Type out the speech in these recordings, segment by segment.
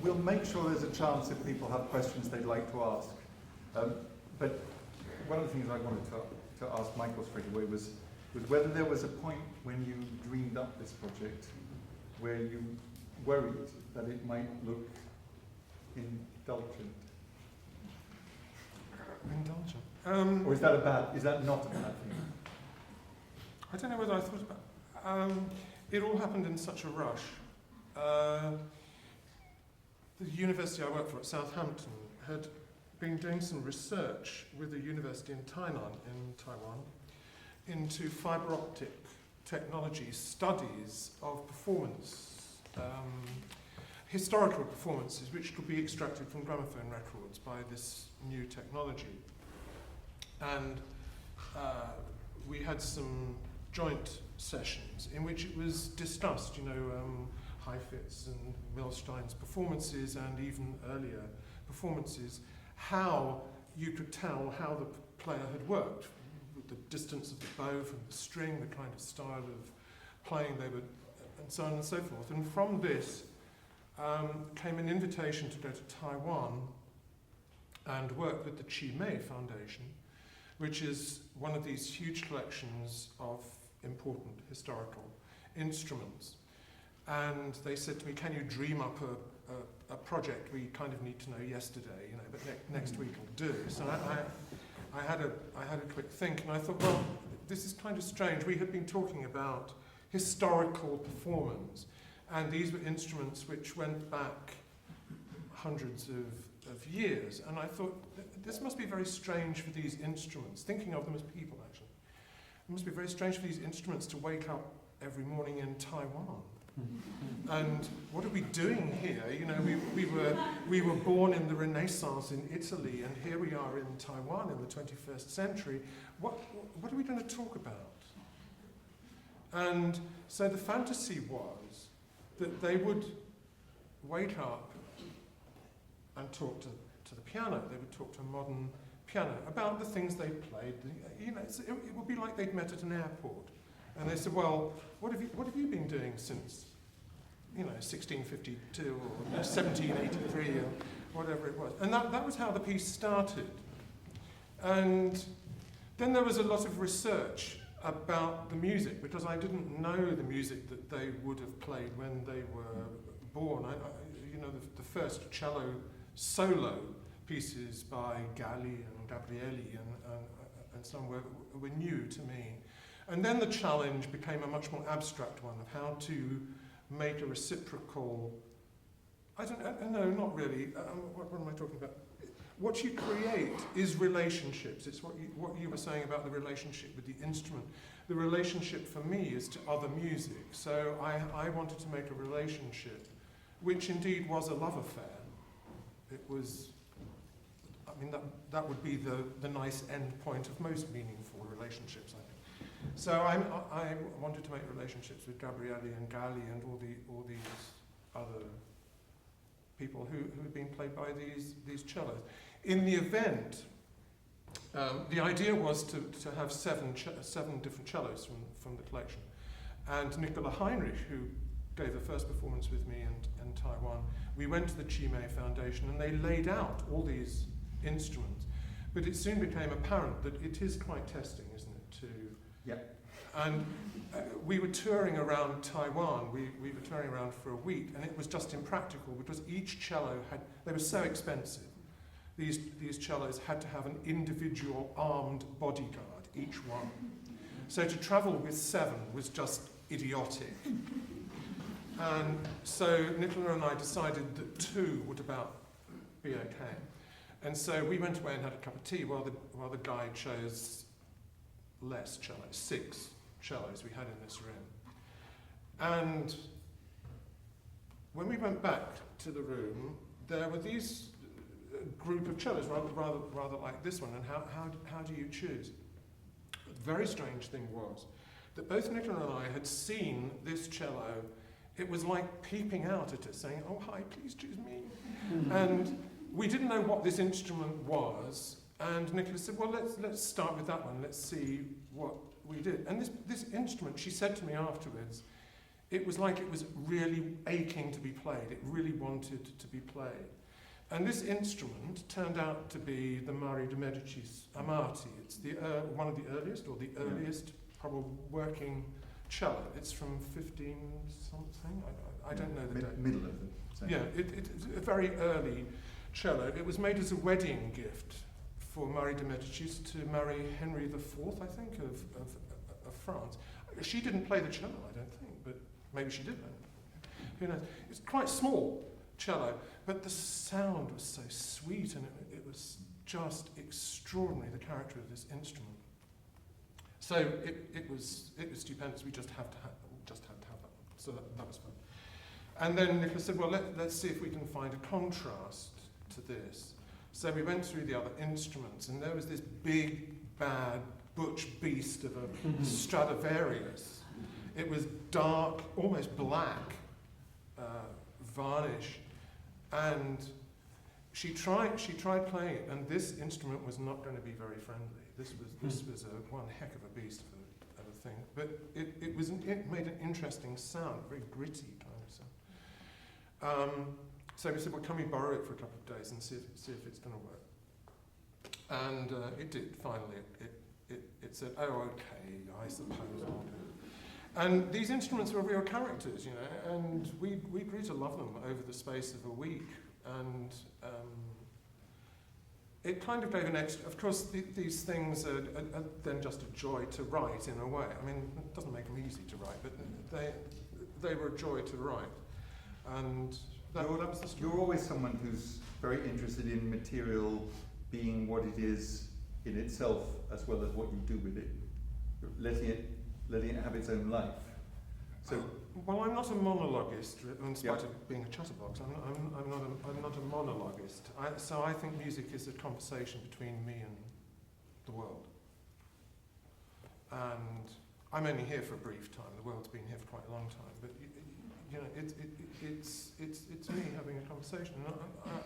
we'll make sure there's a chance if people have questions they'd like to ask. But one of the things I wanted to ask Michael straight away was whether there was a point when you dreamed up this project where you worried that it might look indulgent. Indulgent. Or is that not a bad thing? I don't know whether I thought about it. All happened in such a rush. The university I worked for at Southampton had been doing some research with a university in Tainan, in Taiwan, into fibre optic technology studies of performance, historical performances which could be extracted from gramophone records by this new technology. And we had some joint sessions in which it was discussed, Heifetz and Milstein's performances and even earlier performances, how you could tell how the player had worked, the distance of the bow from the string, the kind of style of playing they would, and so on and so forth. And from this came an invitation to go to Taiwan and work with the Chi Mei Foundation, which is one of these huge collections of important historical instruments. And they said to me, can you dream up a project we kind of need to know yesterday, but next week will do. So I had a quick think, and I thought, well, this is kind of strange. We had been talking about historical performance, and these were instruments which went back hundreds of years. And I thought, this must be very strange for these instruments, thinking of them as people, actually. It must be very strange for these instruments to wake up every morning in Taiwan. And what are we doing here? We were born in the Renaissance in Italy, and here we are in Taiwan in the 21st century. What are we going to talk about? And so the fantasy was that they would wake up and talk to the piano. They would talk to a modern piano about the things they played. It would be like they'd met at an airport. And they said, well, what have you been doing since, 1652 or 1783 or whatever it was? And that was how the piece started. And then there was a lot of research about the music, because I didn't know the music that they would have played when they were born. The first cello solo pieces by Galli and Gabrieli and some were new to me. And then the challenge became a much more abstract one of how to make a reciprocal, no, not really, what am I talking about? What you create is relationships. It's what you were saying about the relationship with the instrument. The relationship for me is to other music. So I wanted to make a relationship, which indeed was a love affair. It was, that would be the nice end point of most meaningful relationships, I think. So I wanted to make relationships with Gabrieli and Galli and all these other people who had been played by these cellos. In the event, the idea was to have seven different cellos from the collection. And Nicola Heinrich, who gave the first performance with me in Taiwan, we went to the Chi Mei Foundation and they laid out all these instruments. But it soon became apparent that it is quite testing, isn't it, Yeah. And we were touring around Taiwan. We were touring around for a week, and it was just impractical because each cello they were so expensive. These cellos had to have an individual armed bodyguard, each one. So to travel with 7 was just idiotic. And so Nicola and I decided that 2 would about be okay. And so we went away and had a cup of tea while the guide chose less cellos, 6 cellos we had in this room. And when we went back to the room, there were these group of cellos, rather like this one, and how do you choose? The very strange thing was that both Nicola and I had seen this cello. It was like peeping out at us, saying, "Oh, hi, please choose me." And we didn't know what this instrument was, and Nicola said, "Well, let's start with that one. Let's see what we did." And this instrument, she said to me afterwards, it was like it was really aching to be played. It really wanted to be played. And this instrument turned out to be the Mario de Medici's Amati. It's the one of the earliest, or the earliest probably working cello. It's from 15 something. I don't know the date. Middle of the century. Yeah, it's a very early cello. It was made as a wedding gift for Marie de Medicis to marry Henry IV, I think, of France. She didn't play the cello, I don't think, but maybe she did. Who knows? It's quite small cello, but the sound was so sweet, and it was just extraordinary, the character of this instrument. So it was stupendous. We just had to have that. So that was fun. And then Nicholas said, well, let's see if we can find a contrast to this. So we went through the other instruments, and there was this big, bad, butch beast of a Stradivarius. It was dark, almost black, varnish, and she tried playing it, and this instrument was not going to be very friendly. This was one heck of a beast of a thing, but it made an interesting sound, very gritty kind of sound. So we said, well, can we borrow it for a couple of days and see if it's going to work? And it did, finally. It said, oh, okay, I suppose I'll do it. And these instruments were real characters, you know, and we grew to love them over the space of a week. And it kind of gave an extra, of course, these things are then just a joy to write in a way. I mean, it doesn't make them easy to write, but they were a joy to write. And that was the story. You're always someone who's very interested in material being what it is in itself, as well as what you do with it, letting it have its own life. So, well, I'm not a monologuist, in spite of being a chatterbox. I'm not a monologuist. So I think music is a conversation between me and the world. And I'm only here for a brief time. The world's been here for quite a long time. But you know, it's me having a conversation. And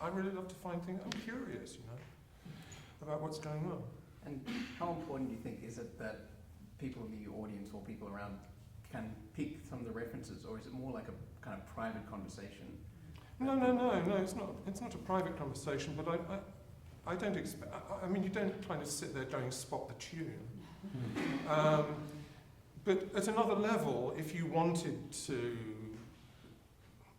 I really love to find things. I'm curious, you know, about what's going on. And how important do you think is it that people in the audience or people around can pick some of the references, or is it more like a kind of private conversation? No, it's not a private conversation, but I don't expect, I mean, you don't kind of sit there going, spot the tune. But at another level, if you wanted to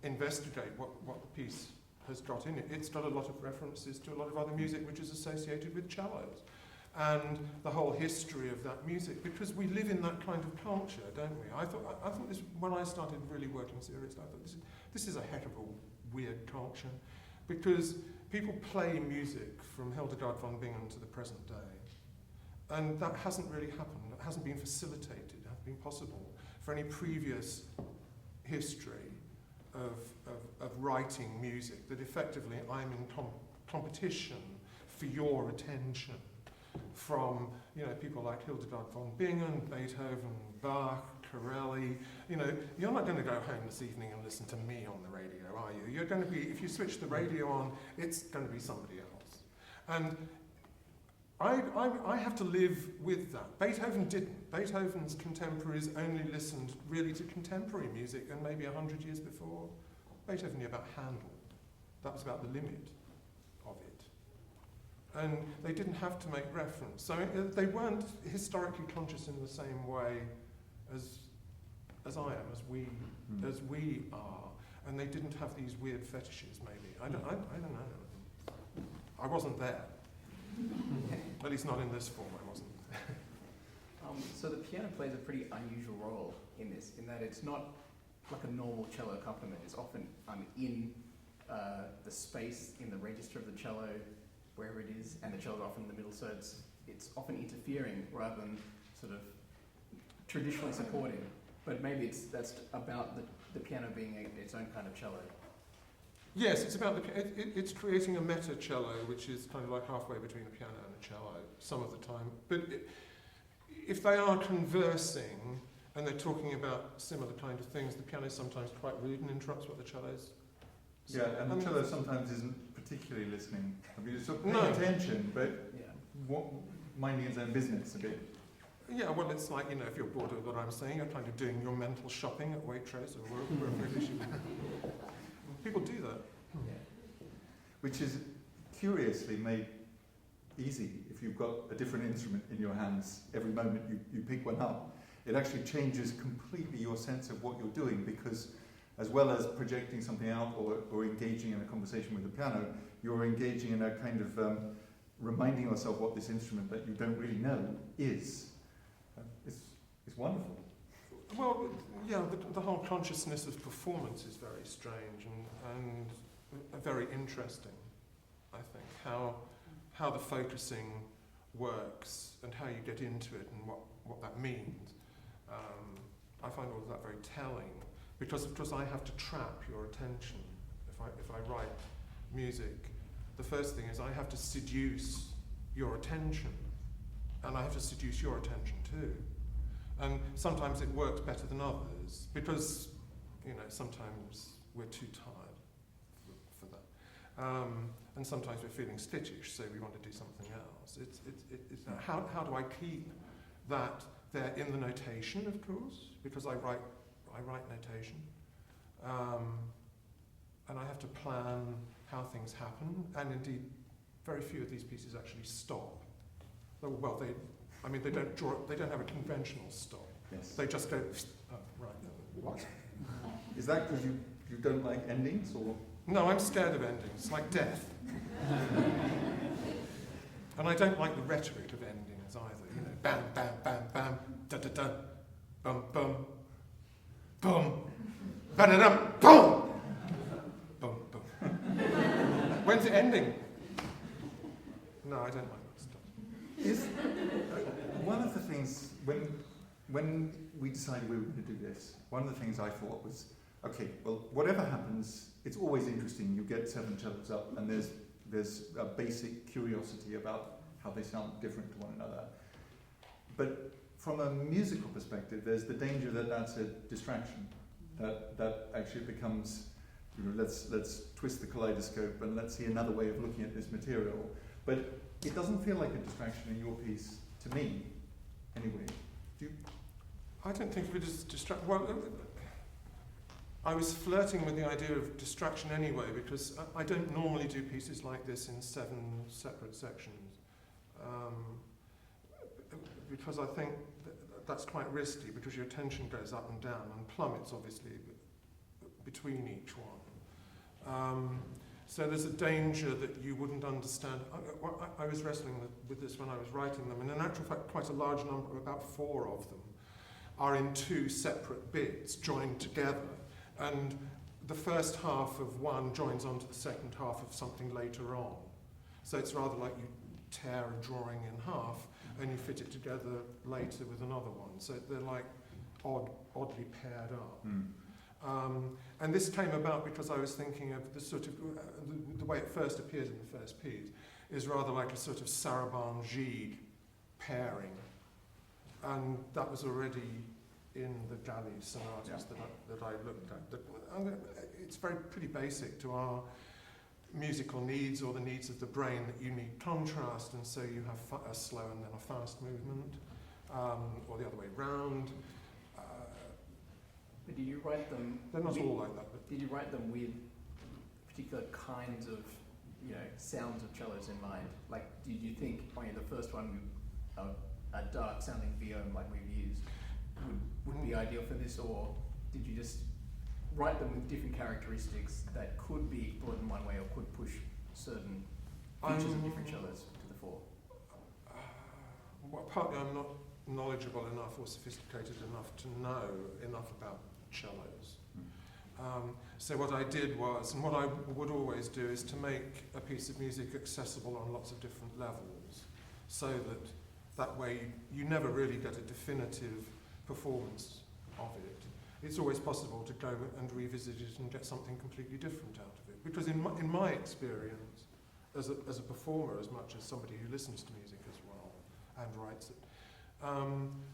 investigate what the piece has got in it, it's got a lot of references to a lot of other music which is associated with cellos. And the whole history of that music, because we live in that kind of culture, don't we? I thought this, when I started really working seriously, I thought this is a heck of a weird culture, because people play music from Hildegard von Bingen to the present day, and that hasn't really happened. It hasn't been facilitated. It hasn't been possible for any previous history of writing music that effectively I'm in competition for your attention. From, you know, people like Hildegard von Bingen, Beethoven, Bach, Corelli. You know, you're not going to go home this evening and listen to me on the radio, are you? You're going to be, if you switch the radio on, it's going to be somebody else. And I have to live with that. Beethoven didn't. Beethoven's contemporaries only listened really to contemporary music, and maybe 100 years before, Beethoven knew about Handel. That was about the limit of it. And they didn't have to make reference. So they weren't historically conscious in the same way as I am, as we are. And they didn't have these weird fetishes, maybe. I don't know. I wasn't there. At least not in this form, I wasn't. So the piano plays a pretty unusual role in this, in that it's not like a normal cello accompaniment. It's often in the space, in the register of the cello, wherever it is, and the cello is often in the middle, so it's often interfering rather than sort of traditionally supporting. But maybe that's about the piano being its own kind of cello. Yes, it's about it's creating a meta cello, which is kind of like halfway between a piano and a cello some of the time. But if they are conversing and they're talking about similar kind of things, the piano is sometimes quite rude and interrupts what the cello is. Yeah, and the cello sometimes isn't particularly listening. I mean, it's sort of paying attention, but minding its own business a bit. Yeah, well, it's like, if you're bored of what I'm saying, you're kind of doing your mental shopping at Waitrose or wherever it is you go. People do that. Yeah. Which is curiously made easy if you've got a different instrument in your hands every moment you pick one up. It actually changes completely your sense of what you're doing, because as well as projecting something out or engaging in a conversation with the piano, you're engaging in a kind of reminding yourself what this instrument that you don't really know is. It's wonderful. Well, yeah, the whole consciousness of performance is very strange and very interesting, I think. How the focusing works and how you get into it and what that means. I find all of that very telling, because of course I have to trap your attention. If I write music, the first thing is I have to seduce your attention, and I have to seduce your attention too. And sometimes it works better than others, because sometimes we're too tired for that, and sometimes we're feeling skittish, so we want to do something else. It's how do I keep that there in the notation, of course, because I write notation, and I have to plan how things happen, and indeed, very few of these pieces actually stop. Well, they don't draw. They don't have a conventional stop. Yes. They just go. Oh, right. What? Is that because you don't like endings, or? No, I'm scared of endings, like death. And I don't like the rhetoric of endings either. Bam, bam, bam, bam, da da da, bum, bum, boom, ba da dum, boom, boom, boom. When's it ending? No, I don't like that stuff. Is one of the things when we decided we were going to do this, one of the things I thought was, okay, well, whatever happens, it's always interesting. You get 7 cellos up, and there's a basic curiosity about how they sound different to one another. But from a musical perspective, there's the danger that that's a distraction. That actually becomes, let's twist the kaleidoscope and let's see another way of looking at this material. But it doesn't feel like a distraction in your piece, to me, anyway. I don't think of it as distraction. Well, I was flirting with the idea of distraction anyway, because I don't normally do pieces like this in 7 separate sections, because I think that's quite risky, because your attention goes up and down and plummets, obviously, between each one. So there's a danger that you wouldn't understand. I was wrestling with this when I was writing them, and in actual fact, quite a large number, about 4 of them, are in 2 separate bits joined together, and the first half of one joins onto the second half of something later on. So it's rather like you tear a drawing in half and you fit it together later with another one. So they're like oddly paired up. And this came about because I was thinking of the sort of, the way it first appears in the first piece is rather like a sort of Sarabande-Gigue pairing. And that was already in the Dali sonatas that I looked at. It's pretty basic to our musical needs, or the needs of the brain, that you need contrast, and so you have a slow and then a fast movement, or the other way round. But did you write them? They're not all like that. But did you write them with particular kinds of, sounds of cellos in mind? Like, did you think, the first one, a dark-sounding viol like we've used, would be ideal for this, or did you just write them with different characteristics that could be explored in one way, or could push certain features of different cellos to the fore? Well, partly I'm not knowledgeable enough or sophisticated enough to know enough about cellos. So what I did was, and what I would always do, is to make a piece of music accessible on lots of different levels, so that way you never really get a definitive performance of it. It's always possible to go and revisit it and get something completely different out of it. Because in my experience, as a performer as much as somebody who listens to music as well and writes it,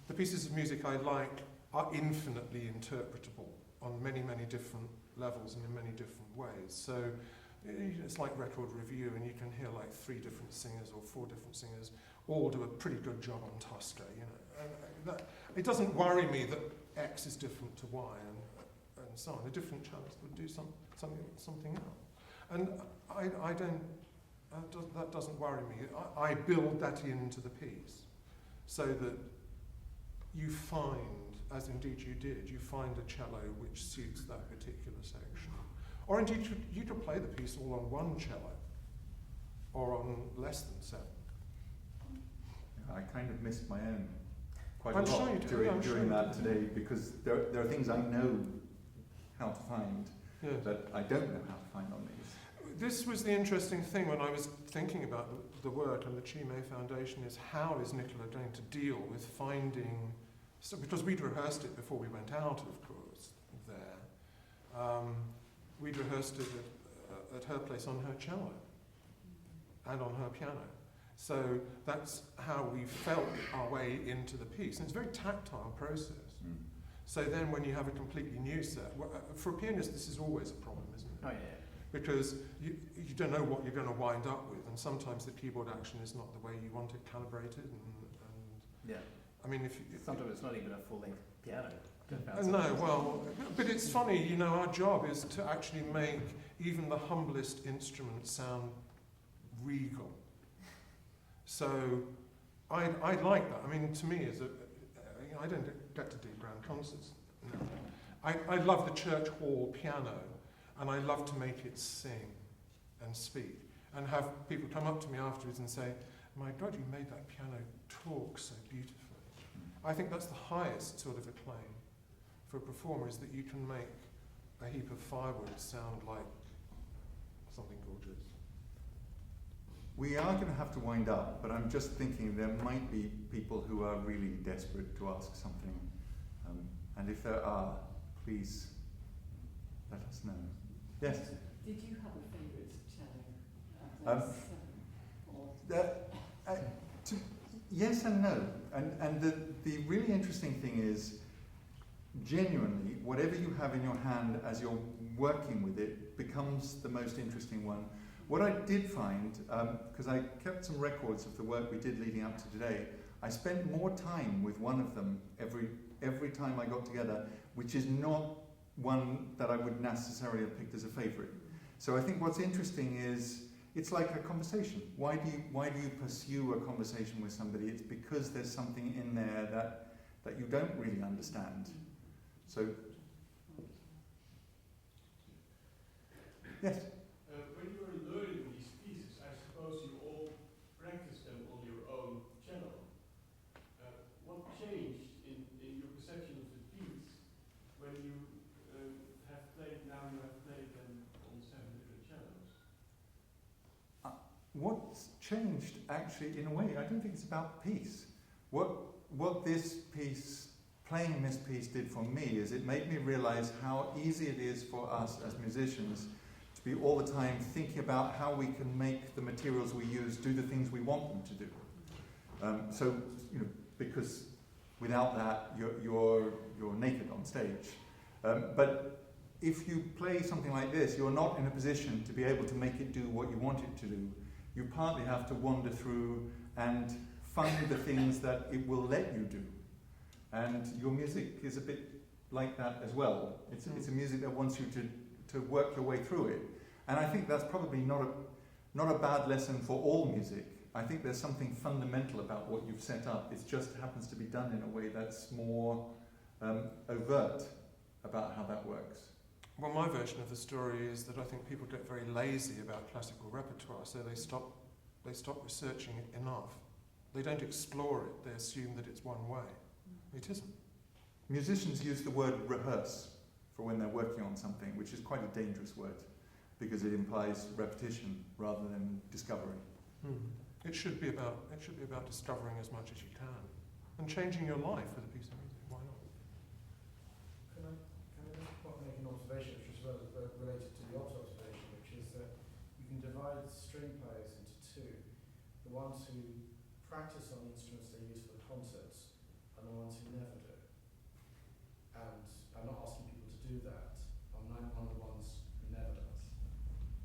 the pieces of music I like are infinitely interpretable on many, many different levels and in many different ways. So it's like record review, and you can hear like 3 different singers or 4 different singers all do a pretty good job on Tosca, it doesn't worry me that X is different to Y and so on. A different cellist would do something else. And I don't, that doesn't worry me. I build that into the piece so that you find, as indeed you did, you find a cello which suits that particular section. Or indeed you could play the piece all on one cello or on less than 7. I kind of missed my own quite I'm a sure lot you do. during that today, because there are things I know how to find that I don't know how to find on these. This was the interesting thing when I was thinking about the work and the Chime Foundation, is how is Nicola going to deal with finding, so, because we'd rehearsed it before we went out, of course, there. We'd rehearsed it at her place on her cello and on her piano. So that's how we felt our way into the piece. And it's a very tactile process. Mm. So then when you have a completely new set, for a pianist this is always a problem, isn't it? Oh yeah. Because you don't know what you're going to wind up with, and sometimes the keyboard action is not the way you want it calibrated. And Yeah. I mean, Sometimes it's not even a full-length piano. no, well, but it's funny, you know, our job is to actually make even the humblest instrument sound regal. So I like that. I mean, to me, I don't get to do grand concerts. No. I love the church hall piano, and I love to make it sing and speak, and have people come up to me afterwards and say, "My God, you made that piano talk so beautifully." I think that's the highest sort of acclaim for a performer, is that you can make a heap of firewood sound like something gorgeous. We are going to have to wind up, but I'm just thinking there might be people who are really desperate to ask something. And if there are, please let us know. Yes? Did you have a favourite cello? Yes and no. And the really interesting thing is, genuinely, whatever you have in your hand as you're working with it becomes the most interesting one. What I did find, because I kept some records of the work we did leading up to today, I spent more time with one of them every time I got together, which is not one that I would necessarily have picked as a favourite. So I think what's interesting is, it's like a conversation. Why do you pursue a conversation with somebody? It's because there's something in there that you don't really understand. So, yes? When you were learning these pieces, I suppose you all practiced them on your own cello. What changed in your perception of the piece when you have played them on 7 different cellos? What's changed, actually, in a way, I don't think it's about the piece. What this piece, playing this piece, did for me is it made me realize how easy it is for us as musicians to be all the time thinking about how we can make the materials we use do the things we want them to do. So, you know, because without that, you're naked on stage. But if you play something like this, you're not in a position to be able to make it do what you want it to do. You partly have to wander through and find the things that it will let you do. And your music is a bit like that as well. It's a music that wants you to work your way through it. And I think that's probably not a bad lesson for all music. I think there's something fundamental about what you've set up. It just happens to be done in a way that's more overt about how that works. Well, my version of the story is that I think people get very lazy about classical repertoire, so they stop researching it enough. They don't explore it, they assume that it's one way. It isn't. Musicians use the word rehearse for when they're working on something, which is quite a dangerous word, because it implies repetition rather than discovery. It should be about discovering as much as you can and changing your life with a piece of music. Why not? Can I make an observation, which is related to the Otto observation, which is that you can divide string players into two: the ones who practice on the instruments they use for the concerts, and the ones who never do. And I'm not asking people to do that. I'm one of the ones who never does.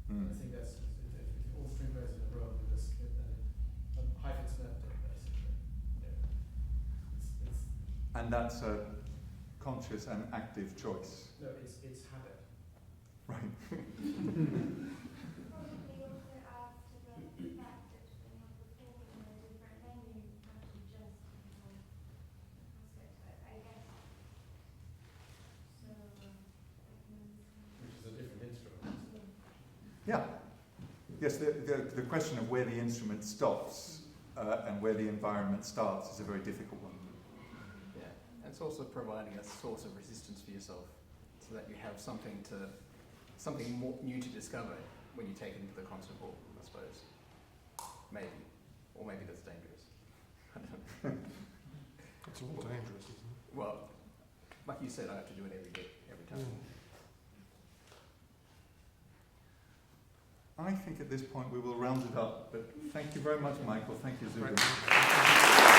I think that's, if all string players in the room do this, then Heifetz never did, basically. Yeah. and that's a conscious and active choice. No, it's habit. Right. Probably also adds to the fact that when you're performing in a different venue, you have to adjust your aspect, I guess. So, Which is a different instrument. Yeah. Yes, the question of where the instrument stops and where the environment starts is a very difficult one. Yeah, and it's also providing a source of resistance for yourself, so that you have something more new to discover when you take it into the concert hall, I suppose. Maybe, or maybe that's dangerous. I don't know. It's all dangerous, isn't it? Well, like you said, I have to do it every time. I think at this point we will round it up, but thank you very much, Michael. Thank you, Zubin. Right.